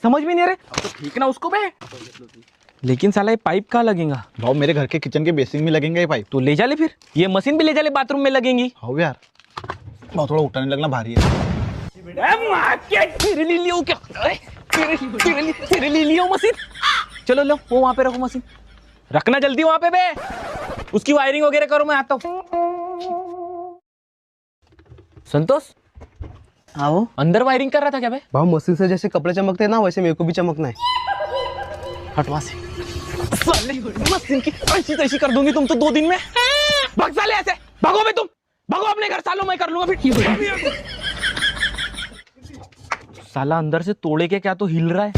समझ में नहीं आ रहे। अब तो ठीक ना उसको बे। लेकिन साला ये पाइप कहाँ लगेगा? भाव मेरे घर के किचन के बेसिन में लगेंगे ये पाइप। तो ले जा ले फिर, ये मशीन भी ले जा ले, बाथरूम में लगेंगी। हो यार, भाव थोड़ा उठाने लगना भारी है। तेरे लिए लियो क्या? तेरे लिए लियो मशीन। चलो लो, वो वहां पे रखो मशीन, रखना जल्दी वहां पे बे। उसकी वायरिंग वगैरह करो, मैं आता हूँ। संतोष, आओ। अंदर वायरिंग कर रहा था क्या बे? भाव मशीन से जैसे कपड़े चमकते हैं ना, वैसे मेरे को भी चमकना है। हट वहां से। साले मशीन की ऐसी तैसी कर दूंगी तुम तो 2 दिन में। भाग साले ऐसे, भागो बे तुम, भागो अपने घर। सालो मैं कर लूंगा फिर। साला अंदर से तोड़े के क्या तो हिल रहा है।